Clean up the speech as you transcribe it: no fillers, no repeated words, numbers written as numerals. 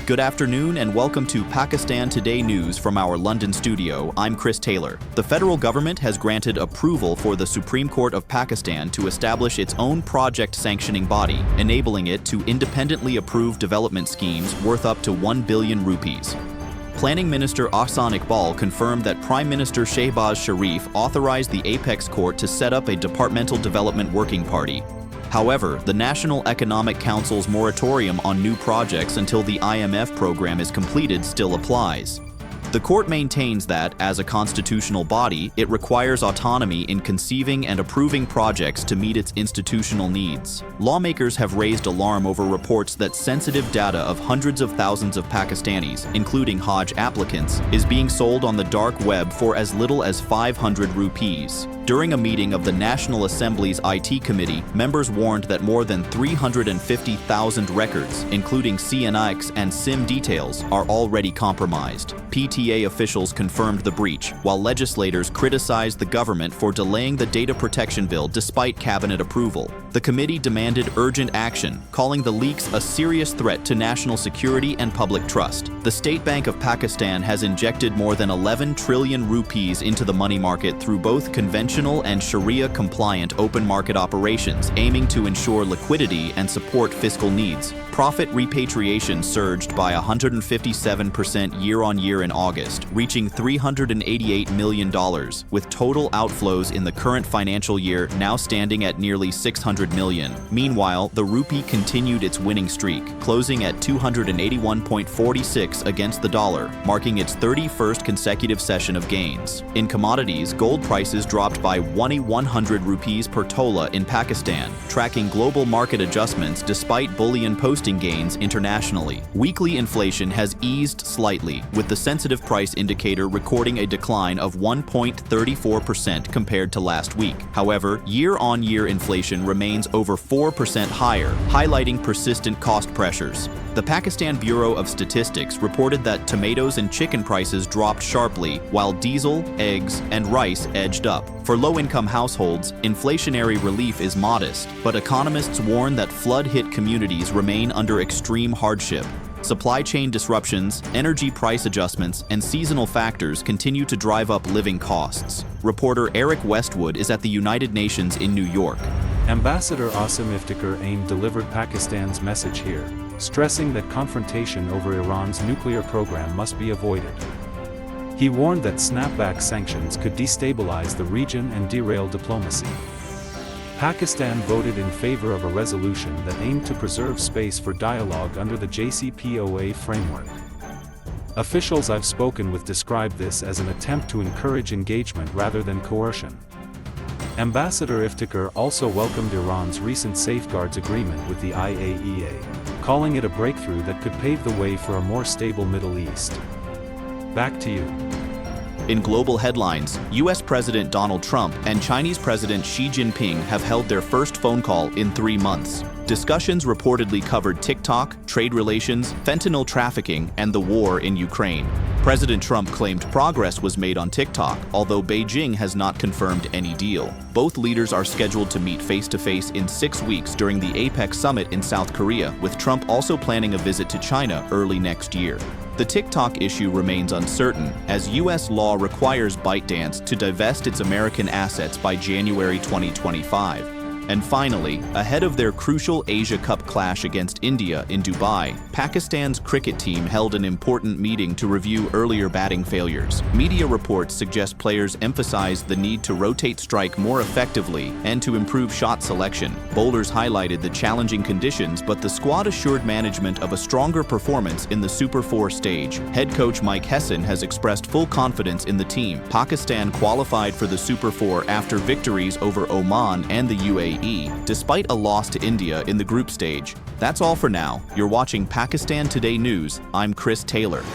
Good afternoon and welcome to Pakistan Today News from our London studio. I'm Chris Taylor. The federal government has granted approval for the Supreme Court of Pakistan to establish its own project sanctioning body, enabling it to independently approve development schemes worth up to 1 billion rupees. Planning Minister Ahsan Iqbal confirmed that Prime Minister Shehbaz Sharif authorized the Apex Court to set up a departmental development working party. However, the National Economic Council's moratorium on new projects until the IMF program is completed still applies. The court maintains that, as a constitutional body, it requires autonomy in conceiving and approving projects to meet its institutional needs. Lawmakers have raised alarm over reports that sensitive data of hundreds of thousands of Pakistanis, including Hajj applicants, is being sold on the dark web for as little as 500 rupees. During a meeting of the National Assembly's IT Committee, members warned that more than 350,000 records, including CNIX and SIM details, are already compromised. PTA officials confirmed the breach, while legislators criticized the government for delaying the data protection bill despite cabinet approval. The committee demanded urgent action, calling the leaks a serious threat to national security and public trust. The State Bank of Pakistan has injected more than 11 trillion rupees into the money market through both conventional and Sharia-compliant open market operations, aiming to ensure liquidity and support fiscal needs. Profit repatriation surged by 157% year-on-year in August, reaching $388 million, with total outflows in the current financial year now standing at nearly $600 million. Meanwhile, the rupee continued its winning streak, closing at 281.46 against the dollar, marking its 31st consecutive session of gains. In commodities, gold prices dropped by 100 rupees per tola in Pakistan, tracking global market adjustments despite bullion posting gains internationally. Weekly inflation has eased slightly, with the sensitive price indicator recording a decline of 1.34% compared to last week. However, year-on-year inflation remains over 4% higher, highlighting persistent cost pressures. The Pakistan Bureau of Statistics reported that tomatoes and chicken prices dropped sharply, while diesel, eggs, and rice edged up. For low-income households, inflationary relief is modest, but economists warn that flood-hit communities remain under extreme hardship. Supply chain disruptions, energy price adjustments, and seasonal factors continue to drive up living costs. Reporter Eric Westwood is at the United Nations in New York. Ambassador Asim Iftikhar Aim delivered Pakistan's message here, stressing that confrontation over Iran's nuclear program must be avoided. He warned that snapback sanctions could destabilize the region and derail diplomacy. Pakistan voted in favor of a resolution that aimed to preserve space for dialogue under the JCPOA framework. Officials I've spoken with described this as an attempt to encourage engagement rather than coercion. Ambassador Iftikhar also welcomed Iran's recent safeguards agreement with the IAEA, calling it a breakthrough that could pave the way for a more stable Middle East. Back to you. In global headlines, U.S. President Donald Trump and Chinese President Xi Jinping have held their first phone call in 3 months. Discussions reportedly covered TikTok, trade relations, fentanyl trafficking, and the war in Ukraine. President Trump claimed progress was made on TikTok, although Beijing has not confirmed any deal. Both leaders are scheduled to meet face-to-face in 6 weeks during the APEC summit in South Korea, with Trump also planning a visit to China early next year. The TikTok issue remains uncertain, as U.S. law requires ByteDance to divest its American assets by January 2025. And finally, ahead of their crucial Asia Cup clash against India in Dubai, Pakistan's cricket team held an important meeting to review earlier batting failures. Media reports suggest players emphasized the need to rotate strike more effectively and to improve shot selection. Bowlers highlighted the challenging conditions, but the squad assured management of a stronger performance in the Super 4 stage. Head coach Mike Hesson has expressed full confidence in the team. Pakistan qualified for the Super 4 after victories over Oman and the UAE, despite a loss to India in the group stage. That's all for now. You're watching Pakistan Today News. I'm Chris Taylor.